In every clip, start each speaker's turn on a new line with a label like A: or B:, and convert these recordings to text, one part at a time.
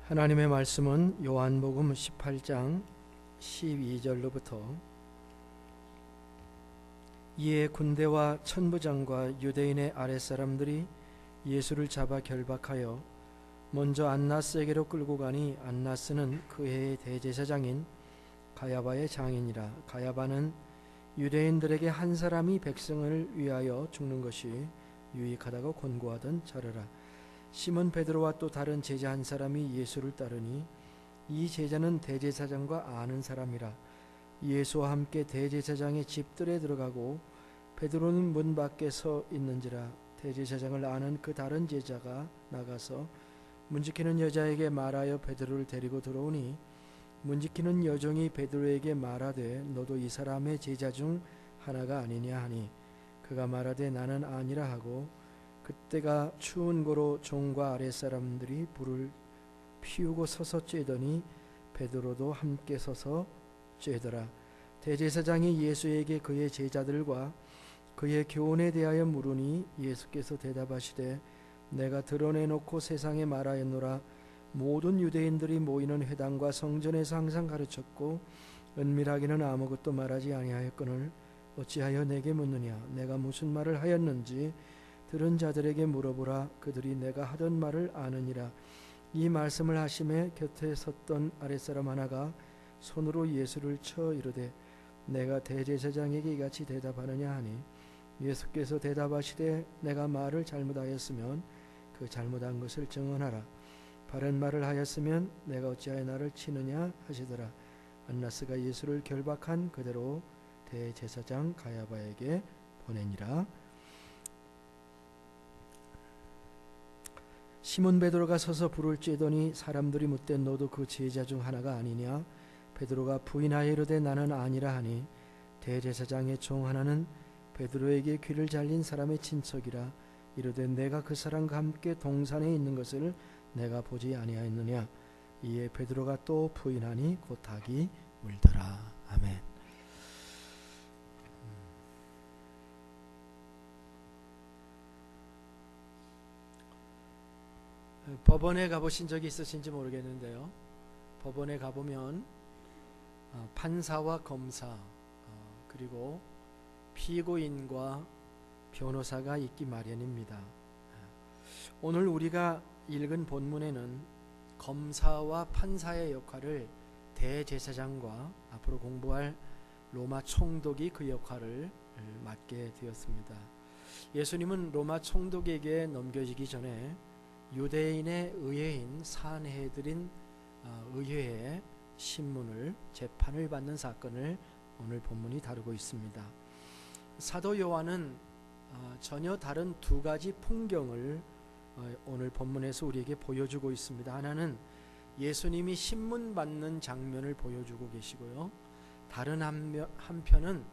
A: 하나님의 말씀은 요한복음 18장 12절로부터 이에 군대와 천부장과 유대인의 아랫사람들이 예수를 잡아 결박하여 먼저 안나스에게로 끌고 가니 안나스는 그 해의 대제사장인 가야바의 장인이라. 가야바는 유대인들에게 한 사람이 백성을 위하여 죽는 것이 유익하다고 권고하던 자르라. 시몬 베드로와 또 다른 제자 한 사람이 예수를 따르니 이 제자는 대제사장과 아는 사람이라. 예수와 함께 대제사장의 집들에 들어가고 베드로는 문 밖에 서 있는지라. 대제사장을 아는 그 다른 제자가 나가서 문지키는 여자에게 말하여 베드로를 데리고 들어오니 문지키는 여종이 베드로에게 말하되 너도 이 사람의 제자 중 하나가 아니냐 하니 그가 말하되 나는 아니라 하고 그때가 추운 고로 종과 아랫사람들이 불을 피우고 서서 쬐더니 베드로도 함께 서서 쬐더라. 대제사장이 예수에게 그의 제자들과 그의 교훈에 대하여 물으니 예수께서 대답하시되 내가 드러내놓고 세상에 말하였노라. 모든 유대인들이 모이는 회당과 성전에서 항상 가르쳤고 은밀하게는 아무것도 말하지 아니하였거늘 어찌하여 내게 묻느냐. 내가 무슨 말을 하였는지 들은 자들에게 물어보라. 그들이 내가 하던 말을 아느니라. 이 말씀을 하심에 곁에 섰던 아랫사람 하나가 손으로 예수를 쳐 이르되 내가 대제사장에게 이같이 대답하느냐 하니 예수께서 대답하시되 내가 말을 잘못하였으면 그 잘못한 것을 증언하라. 바른 말을 하였으면 내가 어찌하여 나를 치느냐 하시더라. 안나스가 예수를 결박한 그대로 대제사장 가야바에게 보내니라. 시몬 베드로가 서서 불을 쬐더니 사람들이 묻되 너도 그 제자 중 하나가 아니냐. 베드로가 부인하여 이르되 나는 아니라 하니 대제사장의 종 하나는 베드로에게 귀를 잘린 사람의 친척이라. 이르되 내가 그 사람과 함께 동산에 있는 것을 내가 보지 아니하였느냐. 이에 베드로가 또 부인하니 곧 닭이 울더라. 아멘. 법원에 가보신 적이 있으신지 모르겠는데요, 법원에 가보면 판사와 검사 그리고 피고인과 변호사가 있기 마련입니다. 오늘 우리가 읽은 본문에는 검사와 판사의 역할을 대제사장과 앞으로 공부할 로마 총독이 그 역할을 맡게 되었습니다. 예수님은 로마 총독에게 넘겨지기 전에 유대인의 의회인 산헤드린 의회의 신문을 재판을 받는 사건을 오늘 본문이 다루고 있습니다. 사도 요한은 전혀 다른 두 가지 풍경을 오늘 본문에서 우리에게 보여주고 있습니다. 하나는 예수님이 신문 받는 장면을 보여주고 계시고요, 다른 한편은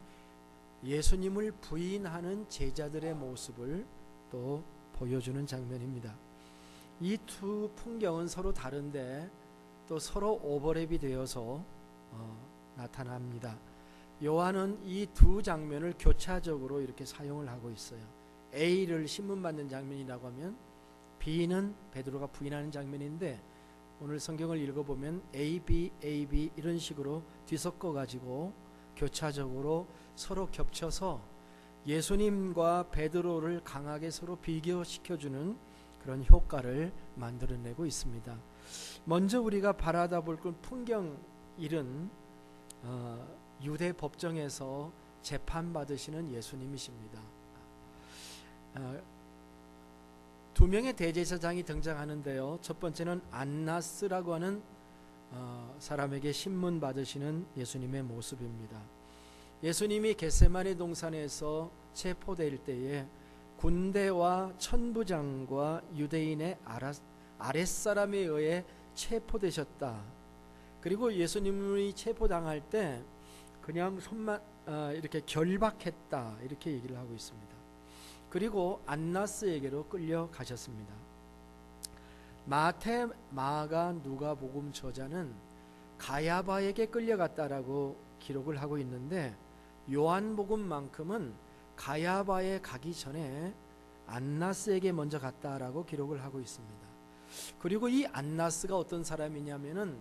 A: 예수님을 부인하는 제자들의 모습을 또 보여주는 장면입니다. 이 두 풍경은 서로 다른데 또 서로 오버랩이 되어서 나타납니다. 요한은 이 두 장면을 교차적으로 이렇게 사용을 하고 있어요. A를 신문받는 장면이라고 하면 B는 베드로가 부인하는 장면인데, 오늘 성경을 읽어보면 A, B, A, B 이런 식으로 뒤섞어 가지고 교차적으로 서로 겹쳐서 예수님과 베드로를 강하게 서로 비교시켜주는 그런 효과를 만들어내고 있습니다. 먼저 우리가 바라다 볼 풍경 1은 유대 법정에서 재판받으시는 예수님이십니다. 두 명의 대제사장이 등장하는데요, 첫 번째는 안나스라고 하는 사람에게 신문 받으시는 예수님의 모습입니다. 예수님이 겟세마네 동산에서 체포될 때에 군대와 천부장과 유대인의 아랫사람에 의해 체포되셨다. 그리고 예수님이 체포당할 때 그냥 손만 이렇게 결박했다, 이렇게 얘기를 하고 있습니다. 그리고 안나스에게로 끌려가셨습니다. 마태, 마가, 누가복음 저자는 가야바에게 끌려갔다라고 기록을 하고 있는데, 요한복음만큼은 가야바에 가기 전에 안나스에게 먼저 갔다라고 기록을 하고 있습니다. 그리고 이 안나스가 어떤 사람이냐면은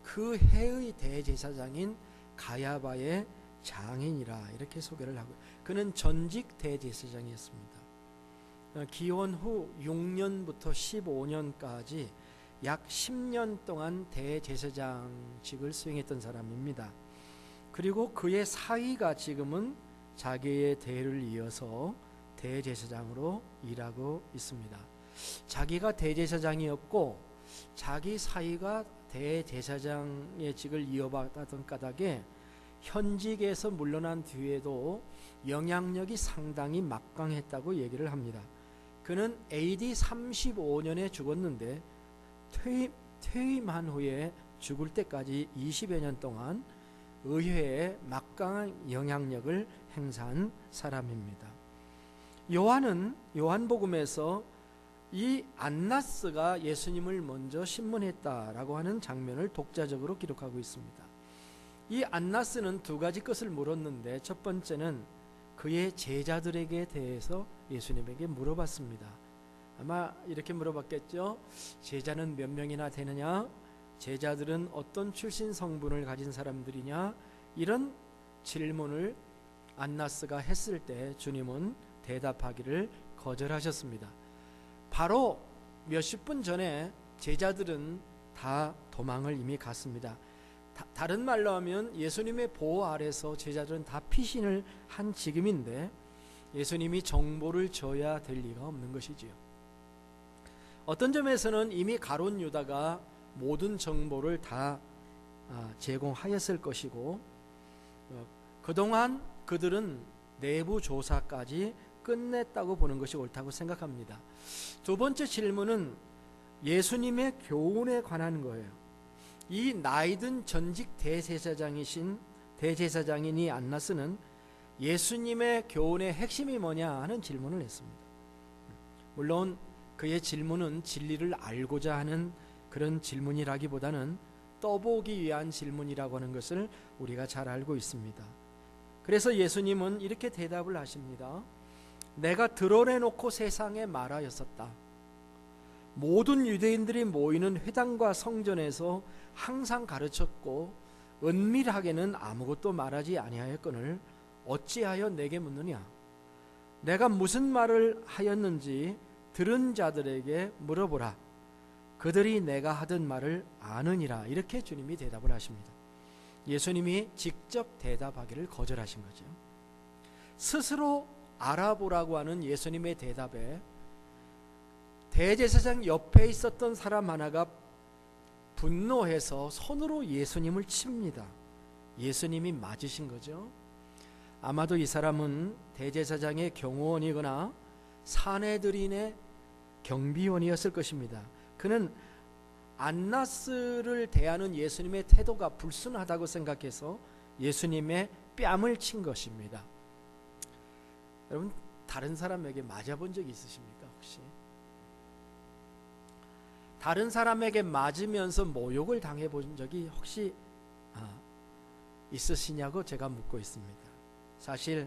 A: 그 해의 대제사장인 가야바의 장인이라 이렇게 소개를 하고, 그는 전직 대제사장이었습니다. 기원 후 6년부터 15년까지 약 10년 동안 대제사장직을 수행했던 사람입니다. 그리고 그의 사위가 지금은 자기의 대를 이어서 대제사장으로 일하고 있습니다. 자기가 대제사장이었고 자기 사위가 대제사장의 직을 이어받았던 까닭에 현직에서 물러난 뒤에도 영향력이 상당히 막강했다고 얘기를 합니다. 그는 AD 35년에 죽었는데 퇴임한 후에 죽을 때까지 20여 년 동안 의회에 막강한 영향력을 행사한 사람입니다. 요한은 요한복음에서 이 안나스가 예수님을 먼저 신문했다라고 하는 장면을 독자적으로 기록하고 있습니다. 이 안나스는 두 가지 것을 물었는데, 첫 번째는 그의 제자들에게 대해서 예수님에게 물어봤습니다. 아마 이렇게 물어봤겠죠. 제자는 몇 명이나 되느냐? 제자들은 어떤 출신 성분을 가진 사람들이냐? 이런 질문을 안나스가 했을 때 주님은 대답하기를 거절하셨습니다. 바로 몇십 분 전에 제자들은 다 도망을 이미 갔습니다. 다른 말로 하면 예수님의 보호 아래서 제자들은 다 피신을 한 지금인데 예수님이 정보를 줘야 될 리가 없는 것이지요. 어떤 점에서는 이미 가룟 유다가 모든 정보를 다 제공하였을 것이고, 그동안 그들은 내부 조사까지 끝냈다고 보는 것이 옳다고 생각합니다. 두 번째 질문은 예수님의 교훈에 관한 거예요. 이 나이든 전직 대제사장인 이 안나스는 예수님의 교훈의 핵심이 뭐냐 하는 질문을 했습니다. 물론 그의 질문은 진리를 알고자 하는 그런 질문이라기보다는 떠보기 위한 질문이라고 하는 것을 우리가 잘 알고 있습니다. 그래서 예수님은 이렇게 대답을 하십니다. 내가 드러내놓고 세상에 말하였었다. 모든 유대인들이 모이는 회당과 성전에서 항상 가르쳤고 은밀하게는 아무것도 말하지 아니하였거늘 어찌하여 내게 묻느냐? 내가 무슨 말을 하였는지 들은 자들에게 물어보라. 그들이 내가 하던 말을 아느니라. 이렇게 주님이 대답을 하십니다. 예수님이 직접 대답하기를 거절하신 거죠. 스스로 알아보라고 하는 예수님의 대답에 대제사장 옆에 있었던 사람 하나가 분노해서 손으로 예수님을 칩니다. 예수님이 맞으신 거죠. 아마도 이 사람은 대제사장의 경호원이거나 사내들인의 경비원이었을 것입니다. 그는 안나스를 대하는 예수님의 태도가 불순하다고 생각해서 예수님의 뺨을 친 것입니다. 여러분, 다른 사람에게 맞아본 적이 있으십니까? 혹시 다른 사람에게 맞으면서 모욕을 당해본 적이 혹시 있으시냐고 제가 묻고 있습니다. 사실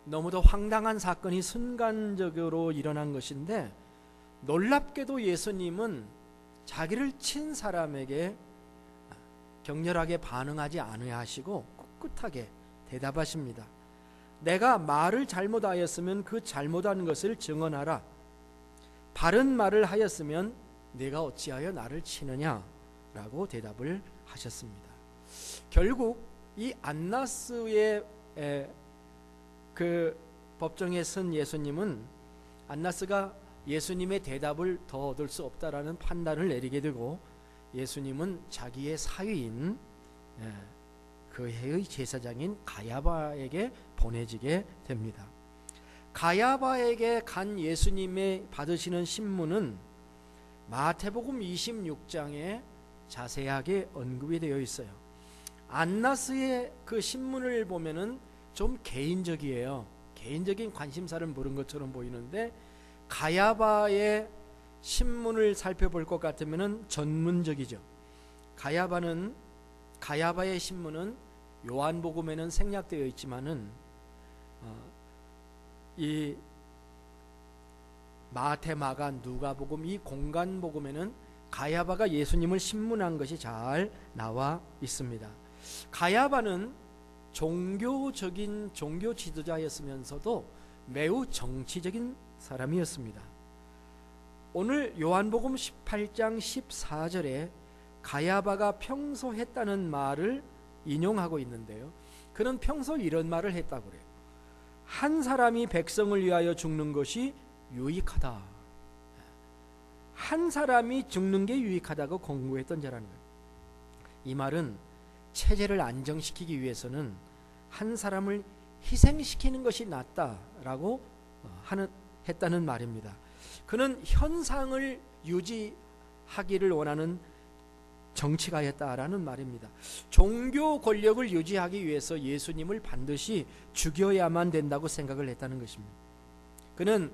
A: 너무도 황당한 사건이 순간적으로 일어난 것인데, 놀랍게도 예수님은 자기를 친 사람에게 격렬하게 반응하지 않으시고 꿋꿋하게 대답하십니다. 내가 말을 잘못하였으면 그 잘못한 것을 증언하라. 바른 말을 하였으면 네가 어찌하여 나를 치느냐? 라고 대답을 하셨습니다. 결국 이 안나스의 그 법정에 선 예수님은 안나스가 예수님의 대답을 더 얻을 수 없다라는 판단을 내리게 되고, 예수님은 자기의 사위인 그 해의 제사장인 가야바에게 보내지게 됩니다. 가야바에게 간 예수님의 받으시는 신문은 마태복음 26장에 자세하게 언급이 되어 있어요. 안나스의 그 신문을 보면은 좀 개인적이에요. 개인적인 관심사를 물은 것처럼 보이는데, 가야바의 신문을 살펴볼 것 같으면은 전문적이죠. 가야바의 신문은 요한복음에는 생략되어 있지만은 이 마태, 마가, 누가복음 이 공간복음에는 가야바가 예수님을 신문한 것이 잘 나와 있습니다. 가야바는 종교적인 종교 지도자였으면서도 매우 정치적인 사람이었습니다. 오늘 요한복음 18장 14절에 가야바가 평소 했다는 말을 인용하고 있는데요. 그는 평소 이런 말을 했다고 그래요. 한 사람이 백성을 위하여 죽는 것이 유익하다. 한 사람이 죽는 게 유익하다고 공부했던 자라는 거예요. 이 말은 체제를 안정시키기 위해서는 한 사람을 희생시키는 것이 낫다라고 했다는 말입니다. 그는 현상을 유지하기를 원하는 정치가였다라는 말입니다. 종교 권력을 유지하기 위해서 예수님을 반드시 죽여야만 된다고 생각을 했다는 것입니다. 그는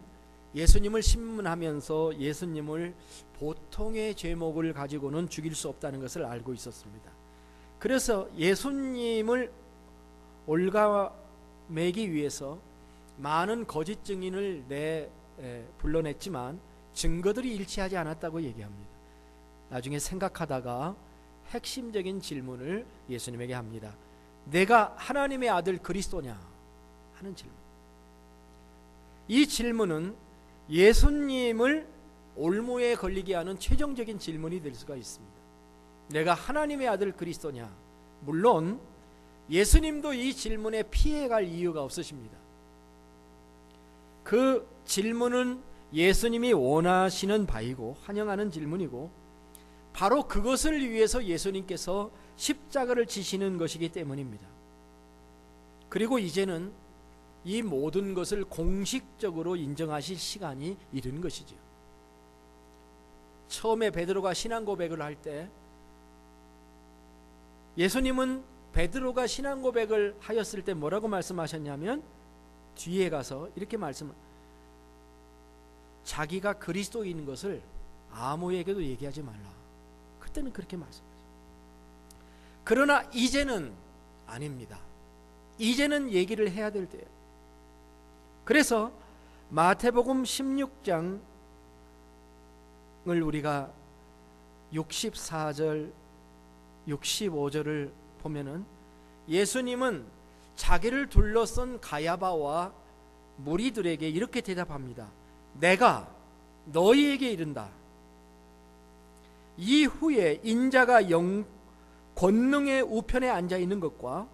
A: 예수님을 신문하면서 예수님을 보통의 죄목을 가지고는 죽일 수 없다는 것을 알고 있었습니다. 그래서 예수님을 올가매기 위해서 많은 거짓 증인을 불러냈지만 증거들이 일치하지 않았다고 얘기합니다. 나중에 생각하다가 핵심적인 질문을 예수님에게 합니다. 내가 하나님의 아들 그리스도냐 하는 질문. 이 질문은 예수님을 올무에 걸리게 하는 최종적인 질문이 될 수가 있습니다. 내가 하나님의 아들 그리스도냐? 물론 예수님도 이 질문에 피해갈 이유가 없으십니다. 그 질문은 예수님이 원하시는 바이고 환영하는 질문이고 바로 그것을 위해서 예수님께서 십자가를 지시는 것이기 때문입니다. 그리고 이제는 이 모든 것을 공식적으로 인정하실 시간이 이른 것이죠. 처음에 베드로가 신앙 고백을 할 때 예수님은 베드로가 신앙 고백을 하였을 때 뭐라고 말씀하셨냐면 뒤에 가서 이렇게 자기가 그리스도인 것을 아무에게도 얘기하지 말라. 그때는 그렇게 말씀하셨어요. 그러나 이제는 아닙니다. 이제는 얘기를 해야 될 때예요. 그래서 마태복음 16장을 우리가 64절 65절을 보면은 예수님은 자기를 둘러싼 가야바와 무리들에게 이렇게 대답합니다. 내가 너희에게 이른다. 이후에 인자가 권능의 우편에 앉아 있는 것과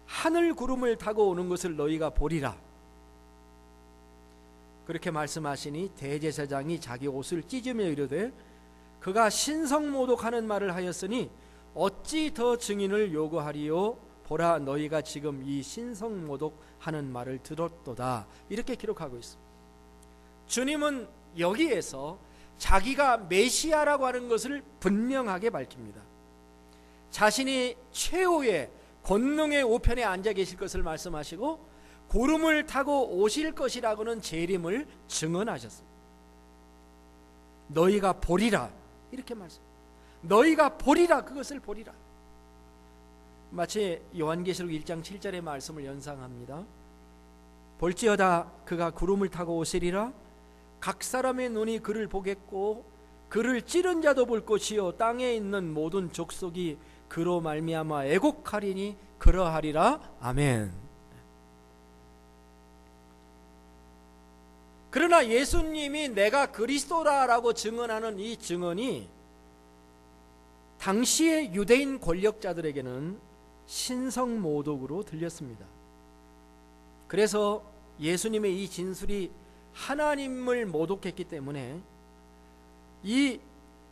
A: 하늘 구름을 타고 오는 것을 너희가 보리라. 그렇게 말씀하시니 대제사장이 자기 옷을 찢으며 이르되 그가 신성모독하는 말을 하였으니 어찌 더 증인을 요구하리요? 보라, 너희가 지금 이 신성모독하는 말을 들었도다. 이렇게 기록하고 있습니다. 주님은 여기에서 자기가 메시아라고 하는 것을 분명하게 밝힙니다. 자신이 최후의 권능의 우편에 앉아 계실 것을 말씀하시고 구름을 타고 오실 것이라고는 재림을 증언하셨습니다. 너희가 보리라 이렇게 말씀. 너희가 보리라, 그것을 보리라. 마치 요한계시록 1장 7절의 말씀을 연상합니다. 볼지어다 그가 구름을 타고 오시리라. 각 사람의 눈이 그를 보겠고 그를 찌른 자도 볼 것이요 땅에 있는 모든 족속이 그로 말미암아 애곡하리니 그러하리라. 아멘. 그러나 예수님이 내가 그리스도라라고 증언하는 이 증언이 당시의 유대인 권력자들에게는 신성모독으로 들렸습니다. 그래서 예수님의 이 진술이 하나님을 모독했기 때문에 이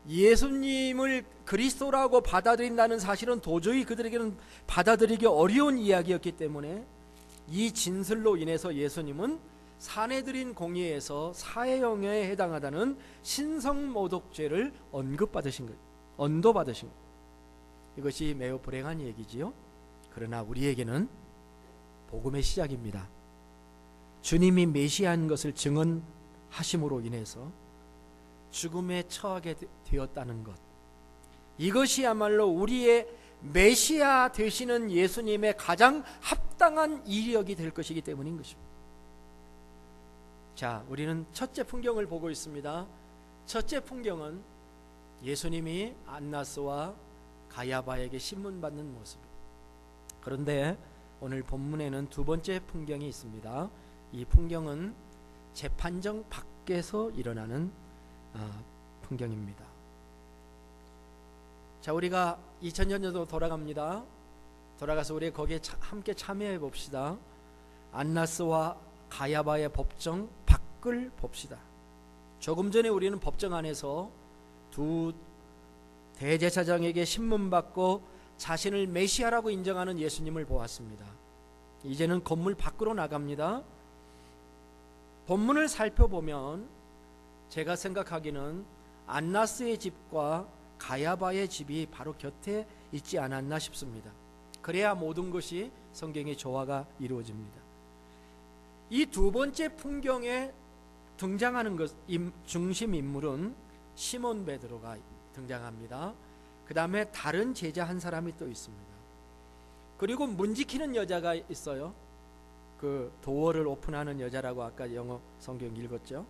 A: 예수님을 그리스도라고 받아들인다는 사실은 도저히 그들에게는 받아들이기 어려운 이야기였기 때문에 이 진술로 인해서 예수님은 사내들인 공의에서 사형에 해당하다는 신성모독죄를 언급받으신 거예요. 언도받으신 거예요. 이것이 매우 불행한 얘기지요. 그러나 우리에게는 복음의 시작입니다. 주님이 메시아인 것을 증언하심으로 인해서 죽음에 처하게 되었다는 것, 이것이야말로 우리의 메시아 되시는 예수님의 가장 합당한 이력이 될 것이기 때문인 것입니다. 자, 우리는 첫째 풍경을 보고 있습니다. 첫째 풍경은 예수님이 안나스와 가야바에게 신문받는 모습. 그런데 오늘 본문에는 두 번째 풍경이 있습니다. 이 풍경은 재판정 밖에서 일어나는 풍경입니다. 자, 우리가 2000년 전으로 돌아갑니다. 돌아가서 우리 거기에 함께 참여해 봅시다. 안나스와 가야바의 법정 밖을 봅시다. 조금 전에 우리는 법정 안에서 두 대제사장에게 신문받고 자신을 메시아라고 인정하는 예수님을 보았습니다. 이제는 건물 밖으로 나갑니다. 본문을 살펴보면 제가 생각하기는 안나스의 집과 가야바의 집이 바로 곁에 있지 않았나 싶습니다. 그래야 모든 것이 성경의 조화가 이루어집니다. 이 두 번째 풍경에 등장하는 중심 인물은 시몬 베드로가 등장합니다. 그 다음에 다른 제자 한 사람이 또 있습니다. 그리고 문 지키는 여자가 있어요. 그 도어를 오픈하는 여자라고 아까 영어 성경 읽었죠.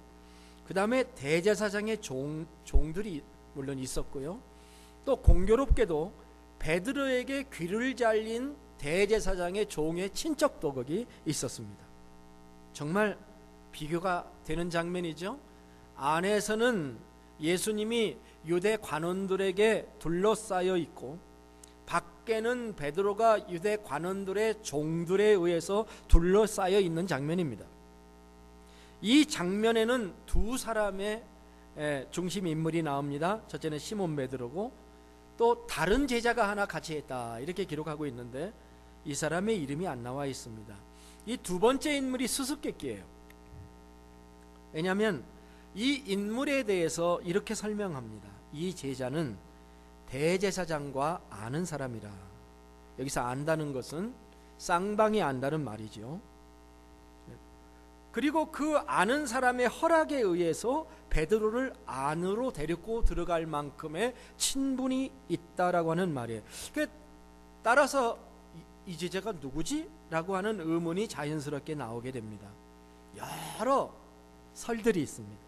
A: 그 다음에 대제사장의 종들이 물론 있었고요. 또 공교롭게도 베드로에게 귀를 잘린 대제사장의 종의 친척도 거기 있었습니다. 정말 비교가 되는 장면이죠. 안에서는 예수님이 유대 관원들에게 둘러싸여 있고 밖에는 베드로가 유대 관원들의 종들에 의해서 둘러싸여 있는 장면입니다. 이 장면에는 두 사람의 중심 인물이 나옵니다. 첫째는 시몬 베드로고 또 다른 제자가 하나 같이 했다 이렇게 기록하고 있는데 이 사람의 이름이 안 나와 있습니다. 이 두 번째 인물이 수수께끼예요. 왜냐하면 이 인물에 대해서 이렇게 설명합니다. 이 제자는 대제사장과 아는 사람이라. 여기서 안다는 것은 쌍방이 안다는 말이죠. 그리고 그 아는 사람의 허락에 의해서 베드로를 안으로 데리고 들어갈 만큼의 친분이 있다라고 하는 말이에요. 따라서 이 제자가 누구지? 라고 하는 의문이 자연스럽게 나오게 됩니다. 여러 설들이 있습니다.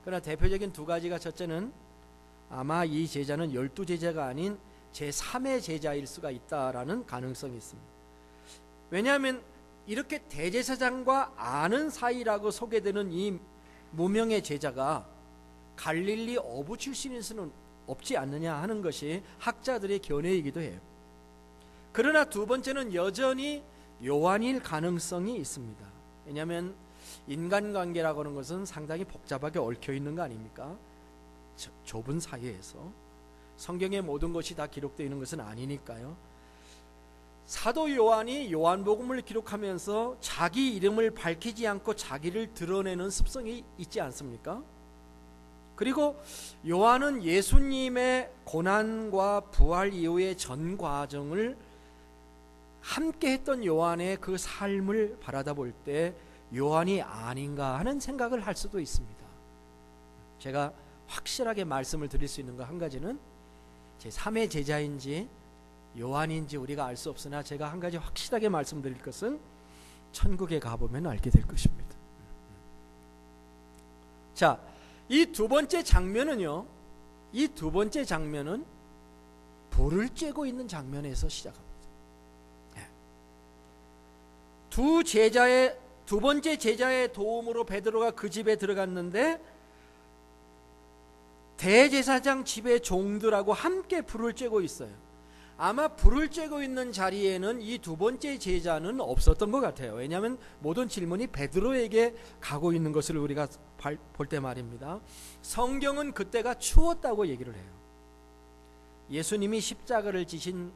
A: 그러나 대표적인 두 가지가, 첫째는 아마 이 제자는 12제자가 아닌 제3의 제자일 수가 있다라는 가능성이 있습니다. 왜냐하면 이렇게 대제사장과 아는 사이라고 소개되는 이 무명의 제자가 갈릴리 어부 출신일 수는 없지 않느냐 하는 것이 학자들의 견해이기도 해요. 그러나 두 번째는 여전히 요한일 가능성이 있습니다. 왜냐하면 인간관계라고 하는 것은 상당히 복잡하게 얽혀 있는 거 아닙니까? 좁은 사회에서 성경의 모든 것이 다 기록되어 있는 것은 아니니까요. 사도 요한이 요한복음을 기록하면서 자기 이름을 밝히지 않고 자기를 드러내는 습성이 있지 않습니까? 그리고 요한은 예수님의 고난과 부활 이후의 전 과정을 함께 했던 요한의 그 삶을 바라다 볼 때 요한이 아닌가 하는 생각을 할 수도 있습니다. 제가 확실하게 말씀을 드릴 수 있는 거 한 가지는 제3의 제자인지 요한인지 우리가 알 수 없으나 제가 한 가지 확실하게 말씀드릴 것은 천국에 가보면 알게 될 것입니다. 자, 이 두 번째 장면은요, 이 두 번째 장면은 불을 쬐고 있는 장면에서 시작합니다. 두 번째 제자의 도움으로 베드로가 그 집에 들어갔는데 대제사장 집의 종들하고 함께 불을 쬐고 있어요. 아마 불을 쬐고 있는 자리에는 이 두 번째 제자는 없었던 것 같아요. 왜냐하면 모든 질문이 베드로에게 가고 있는 것을 우리가 볼 때 말입니다. 성경은 그때가 추웠다고 얘기를 해요. 예수님이 십자가를 지신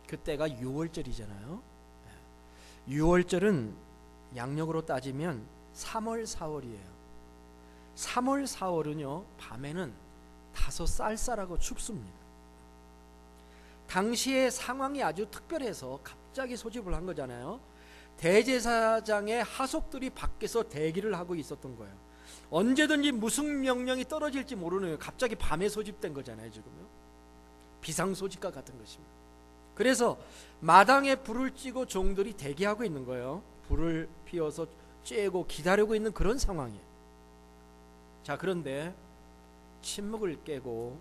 A: 그때가 6월절이잖아요. 6월절은 양력으로 따지면 3월, 4월이에요. 3월, 4월은요, 밤에는 다소 쌀쌀하고 춥습니다. 당시의 상황이 아주 특별해서 갑자기 소집을 한 거잖아요. 대제사장의 하속들이 밖에서 대기를 하고 있었던 거예요. 언제든지 무슨 명령이 떨어질지 모르는 거예요. 갑자기 밤에 소집된 거잖아요, 지금요. 비상소집과 같은 것입니다. 그래서 마당에 불을 찌고 종들이 대기하고 있는 거예요. 불을 피워서 쬐고 기다리고 있는 그런 상황이에요. 자, 그런데 침묵을 깨고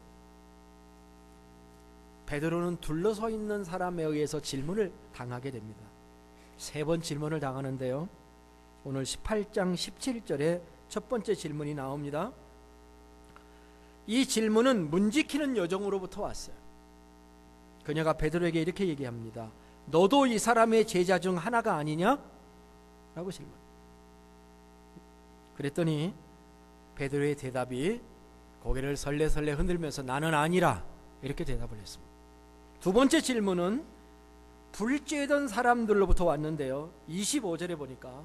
A: 베드로는 둘러서 있는 사람에 의해서 질문을 당하게 됩니다. 3번 질문을 당하는데요, 오늘 18장 17절에 첫 번째 질문이 나옵니다. 이 질문은 문지키는 여종으로부터 왔어요. 그녀가 베드로에게 이렇게 얘기합니다. 너도 이 사람의 제자 중 하나가 아니냐? 라고 질문. 그랬더니 베드로의 대답이 고개를 설레설레 흔들면서 나는 아니라, 이렇게 대답을 했습니다. 두 번째 질문은 불죄던 사람들로부터 왔는데요, 25절에 보니까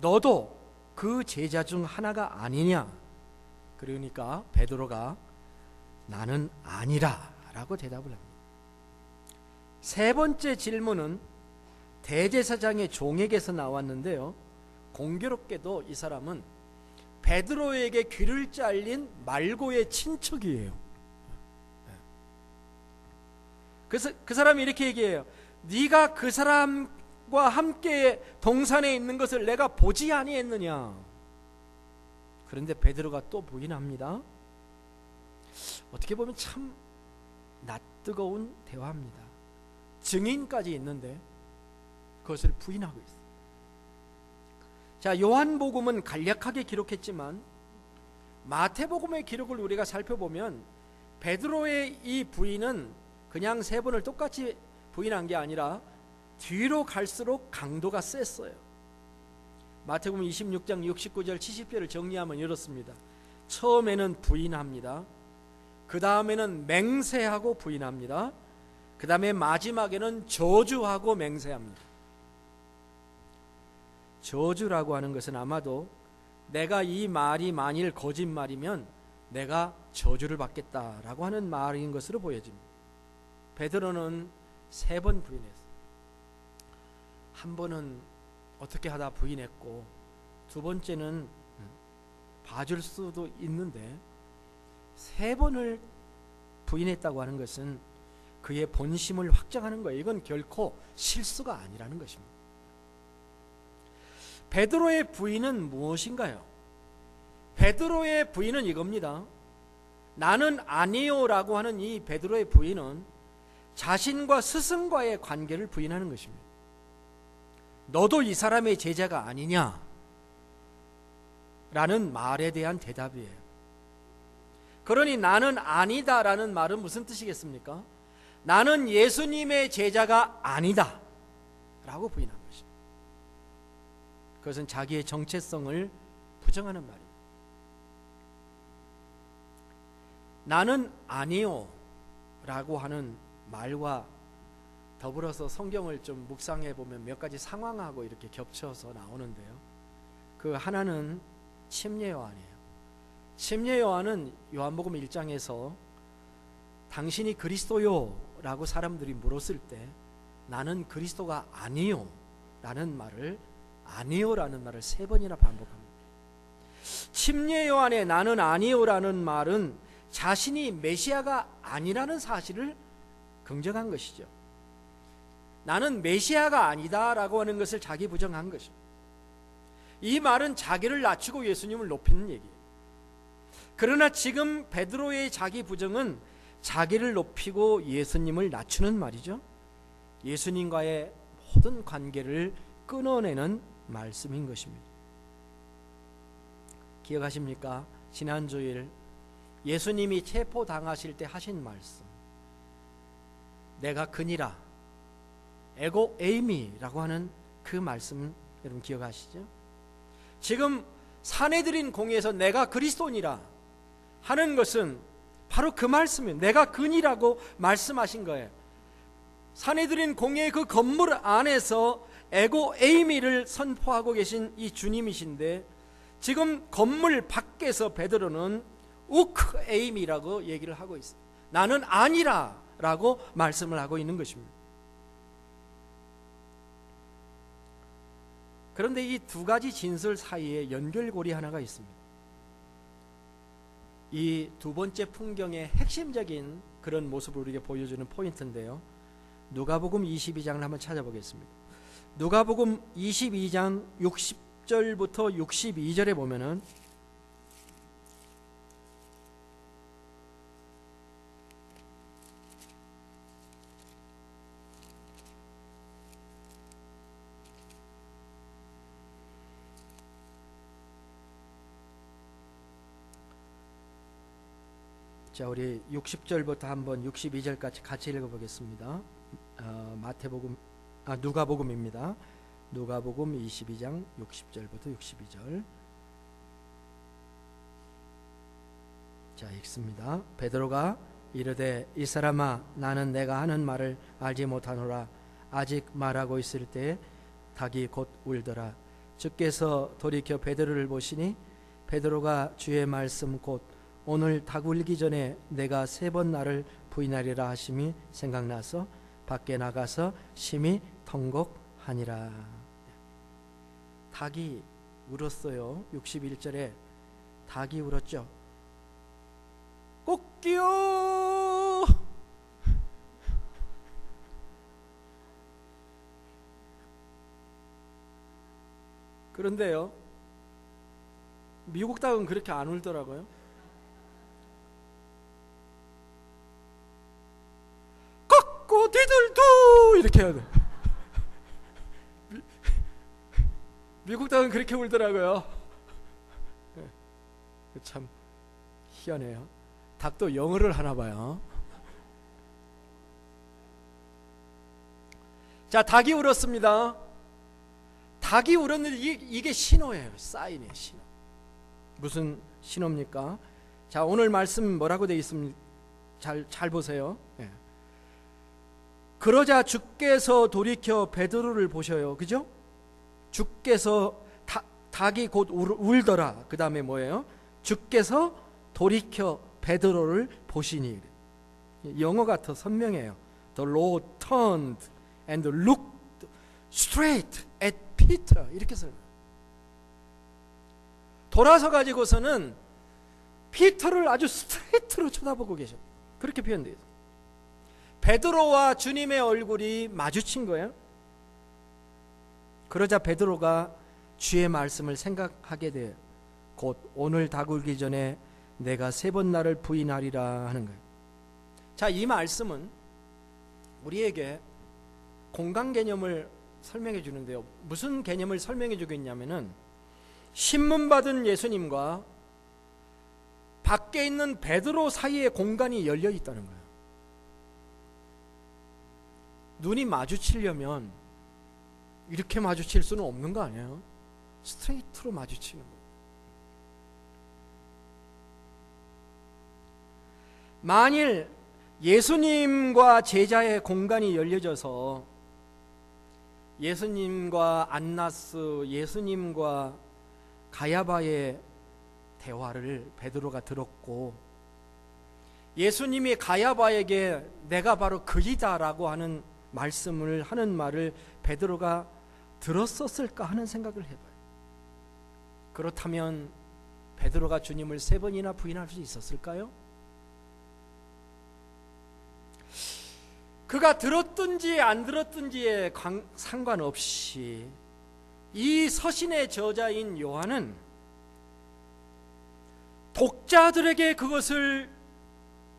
A: 너도 그 제자 중 하나가 아니냐? 그러니까 베드로가 나는 아니라 라고 대답을 합니다. 세 번째 질문은 대제사장의 종에게서 나왔는데요, 공교롭게도 이 사람은 베드로에게 귀를 잘린 말고의 친척이에요. 그래서 그 사람이 이렇게 얘기해요. 네가 그 사람과 함께 동산에 있는 것을 내가 보지 아니했느냐? 그런데 베드로가 또 부인합니다. 어떻게 보면 참 낯뜨거운 대화입니다. 증인까지 있는데 그것을 부인하고 있어요. 자, 요한복음은 간략하게 기록했지만 마태복음의 기록을 우리가 살펴보면 베드로의 이 부인은 그냥 3번을 똑같이 부인한 게 아니라 뒤로 갈수록 강도가 셌어요. 마태복음 26장 69절 70절을 정리하면 이렇습니다. 처음에는 부인합니다. 그 다음에는 맹세하고 부인합니다. 그 다음에 마지막에는 저주하고 맹세합니다. 저주라고 하는 것은 아마도 내가 이 말이 만일 거짓말이면 내가 저주를 받겠다라고 하는 말인 것으로 보여집니다. 베드로는 3번 부인했어요. 한 번은 어떻게 하다 부인했고, 두 번째는 봐줄 수도 있는데 3번을 부인했다고 하는 것은 그의 본심을 확정하는 거예요. 이건 결코 실수가 아니라는 것입니다. 베드로의 부인은 무엇인가요? 베드로의 부인은 이겁니다. 나는 아니요라고 하는 이 베드로의 부인은 자신과 스승과의 관계를 부인하는 것입니다. 너도 이 사람의 제자가 아니냐? 라는 말에 대한 대답이에요. 그러니 나는 아니다라는 말은 무슨 뜻이겠습니까? 나는 예수님의 제자가 아니다 라고 부인한 것입니다. 그것은 자기의 정체성을 부정하는 말입니다. 나는 아니요 라고 하는 말과 더불어서 성경을 좀 묵상해 보면 몇 가지 상황하고 이렇게 겹쳐서 나오는데요, 그 하나는 침례 요한이에요. 침례 요한은 요한복음 1장에서 당신이 그리스도요 라고 사람들이 물었을 때 나는 그리스도가 아니요 라는 말을, 아니요 라는 말을 3번이나 반복합니다. 침례 요한의 나는 아니요 라는 말은 자신이 메시아가 아니라는 사실을 긍정한 것이죠. 나는 메시아가 아니다 라고 하는 것을 자기 부정한 것입니다. 이 말은 자기를 낮추고 예수님을 높이는 얘기예요. 그러나 지금 베드로의 자기 부정은 자기를 높이고 예수님을 낮추는 말이죠. 예수님과의 모든 관계를 끊어내는 말씀인 것입니다. 기억하십니까? 지난주일 예수님이 체포당하실 때 하신 말씀, 내가 그니라, 에고 에이미라고 하는 그 말씀 여러분 기억하시죠? 지금 사내들인 공회에서 내가 그리스도니라 하는 것은 바로 그 말씀이에요. 내가 그니라고 말씀하신 거예요. 사내들인 공회의 그 건물 안에서 에고 에이미를 선포하고 계신 이 주님이신데, 지금 건물 밖에서 베드로는 우크 에이미라고 얘기를 하고 있어요. 나는 아니라 라고 말씀을 하고 있는 것입니다. 그런데 이 두 가지 진술 사이에 연결고리 하나가 있습니다. 이 두 번째 풍경의 핵심적인 그런 모습을 우리에게 보여주는 포인트인데요, 누가복음 22장을 한번 찾아보겠습니다. 누가복음 22장 60절부터 62절에 보면은 자, 우리 60절부터 한번 62절까지 같이 읽어보겠습니다. 누가복음입니다. 누가복음 22장 60절부터 62절. 자, 읽습니다. 베드로가 이르되 이 사람아, 나는 내가 하는 말을 알지 못하노라. 아직 말하고 있을 때 닭이 곧 울더라. 주께서 돌이켜 베드로를 보시니 베드로가 주의 말씀 곧 오늘 닭 울기 전에 내가 3번 나를 부인하리라 하심이 생각나서 밖에 나가서 심히 통곡하니라. 닭이 울었어요. 61절에 닭이 울었죠. 꼭기요. 그런데요, 미국 닭은 그렇게 안 울더라고요. 꺾고 디들도 이렇게 해야 돼. 미국 닭은 그렇게 울더라고요. 참 희한해요. 닭도 영어를 하나 봐요. 자, 닭이 울었습니다. 닭이 울었는데 이게 신호예요. 사인이에요. 신호. 무슨 신호입니까? 자, 오늘 말씀 뭐라고 되어 있습니까? 잘 보세요. 예. 그러자 주께서 돌이켜 베드로를 보셔요. 그죠? 주께서 닭이 곧 울더라. 그 다음에 뭐예요? 주께서 돌이켜 베드로를 보시니. 영어가 더 선명해요. The Lord turned and looked straight at Peter. 이렇게 써요. 돌아서 가지고서는 피터를 아주 스트레이트로 쳐다보고 계셔. 그렇게 표현돼요. 베드로와 주님의 얼굴이 마주친 거예요. 그러자 베드로가 주의 말씀을 생각하게 돼요. 곧 오늘 닭 울기 전에 내가 3번 나를 부인하리라 하는 거예요. 자, 이 말씀은 우리에게 공간 개념을 설명해 주는데요. 무슨 개념을 설명해 주고 있냐면은 신문 받은 예수님과 밖에 있는 베드로 사이의 공간이 열려 있다는 거예요. 눈이 마주치려면 이렇게 마주칠 수는 없는 거 아니에요? 스트레이트로 마주치는 거예요. 만일 예수님과 제자의 공간이 열려져서 예수님과 안나스, 예수님과 가야바의 대화를 베드로가 들었고 예수님이 가야바에게 내가 바로 그이다라고 하는 말씀을 하는 말을 베드로가 들었었을까 하는 생각을 해봐요. 그렇다면 베드로가 주님을 3번이나 부인할 수 있었을까요? 그가 들었든지 안 들었든지에 상관없이 이 서신의 저자인 요한은 독자들에게 그것을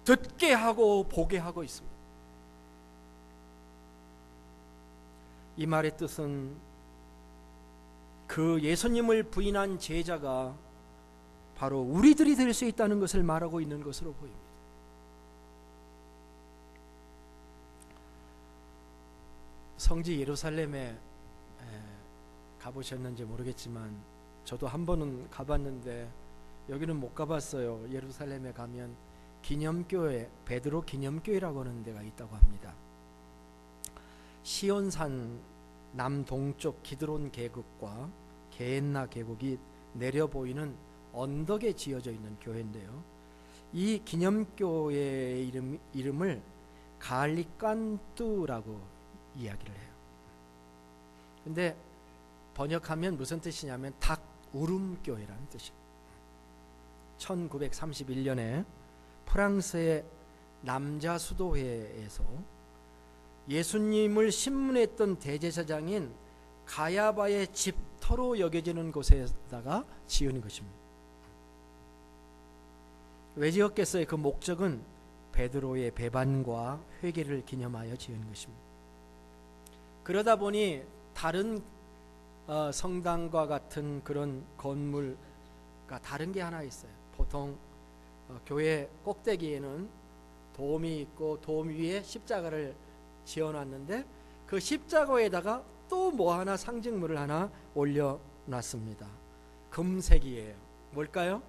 A: 듣게 하고 보게 하고 있습니다. 이 말의 뜻은 그 예수님을 부인한 제자가 바로 우리들이 될 수 있다는 것을 말하고 있는 것으로 보입니다. 성지 예루살렘에 가보셨는지 모르겠지만 저도 한 번은 가봤는데 여기는 못 가봤어요. 예루살렘에 가면 기념교회, 베드로 기념교회라고 하는 데가 있다고 합니다. 시온산 남동쪽 기드론 계곡과 게엔나 계곡이 내려 보이는 언덕에 지어져 있는 교회인데요. 이 기념교회의 이름을 갈리깐뚜라고 이야기를 해요. 근데 번역하면 무슨 뜻이냐면 닭 울음교회라는 뜻이에요. 1931년에 프랑스의 남자 수도회에서 예수님을 신문했던 대제사장인 가야바의 집터로 여겨지는 곳에다가 지은 것입니다. 왜 지었겠어요? 그 목적은 베드로의 배반과 회개를 기념하여 지은 것입니다. 그러다 보니 다른 성당과 같은 그런 건물과 다른 게 하나 있어요. 보통 교회 꼭대기에는 돔이 있고 돔 위에 십자가를 지어놨는데 그 십자가에다가 또 뭐 하나 상징물을 하나 올려놨습니다. 금색이에요. 뭘까요?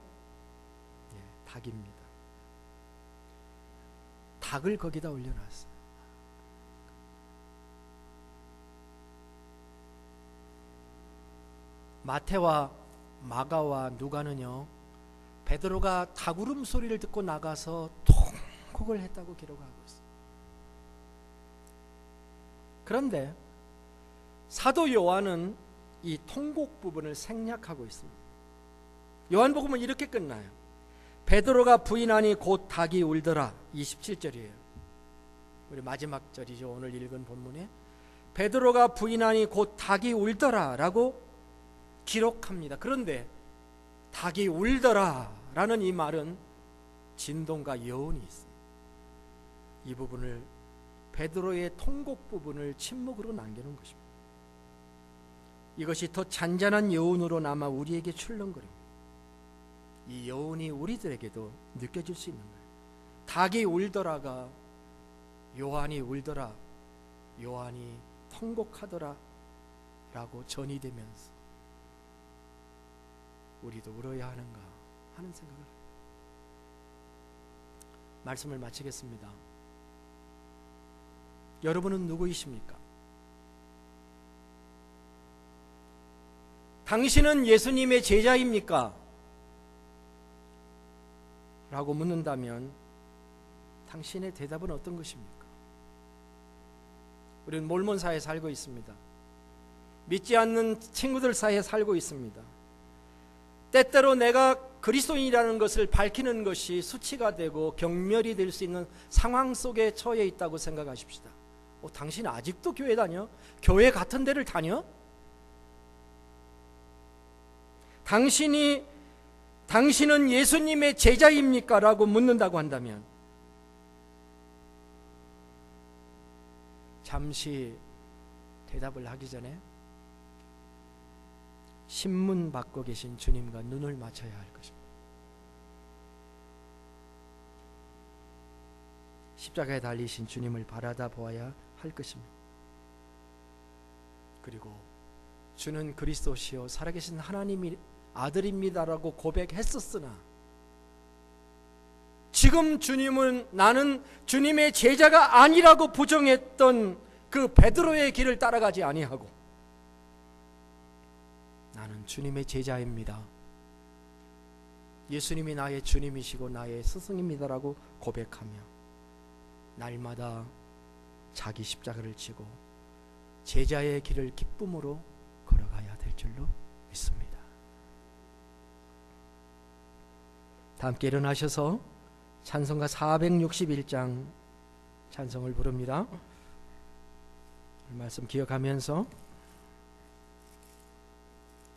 A: 닭입니다. 닭을 거기다 올려놨어요. 마태와 마가와 누가는요, 베드로가 닭 울음소리를 듣고 나가서 통곡을 했다고 기록하고 있어요. 그런데 사도 요한은 이 통곡 부분을 생략하고 있습니다. 요한복음은 이렇게 끝나요. 베드로가 부인하니 곧 닭이 울더라. 27절이에요. 우리 마지막 절이죠. 오늘 읽은 본문에 베드로가 부인하니 곧 닭이 울더라 라고 기록합니다. 그런데 닭이 울더라 라는 이 말은 진동과 여운이 있습니다. 이 부분을 베드로의 통곡 부분을 침묵으로 남겨놓은 것입니다. 이것이 더 잔잔한 여운으로 남아 우리에게 출렁거립니다. 이 여운이 우리들에게도 느껴질 수 있는 거예요. 닭이 울더라가 요한이 울더라, 요한이 통곡하더라 라고 전이 되면서 우리도 울어야 하는가 하는 생각을 해요. 말씀을 마치겠습니다. 여러분은 누구이십니까? 당신은 예수님의 제자입니까? 라고 묻는다면 당신의 대답은 어떤 것입니까? 우리는 몰몬 사회에 살고 있습니다. 믿지 않는 친구들 사이에 살고 있습니다. 때때로 내가 그리스도인이라는 것을 밝히는 것이 수치가 되고 경멸이 될 수 있는 상황 속에 처해 있다고 생각하십시다. 당신 아직도 교회 다녀? 교회 같은 데를 다녀? 당신은 예수님의 제자입니까? 라고 묻는다고 한다면 잠시 대답을 하기 전에 신문 받고 계신 주님과 눈을 맞춰야 할 것입니다. 십자가에 달리신 주님을 바라다 보아야 할 것입니다. 그리고 주는 그리스도시요 살아계신 하나님의 아들입니다라고 고백했었으나 지금 주님은 나는 주님의 제자가 아니라고 부정했던 그 베드로의 길을 따라가지 아니하고 나는 주님의 제자입니다. 예수님이 나의 주님이시고 나의 스승입니다라고 고백하며 날마다 자기 십자가를 지고 제자의 길을 기쁨으로 걸어가야 될 줄로 믿습니다. 다 함께 일어나셔서 찬송가 461장 찬송을 부릅니다. 말씀 기억하면서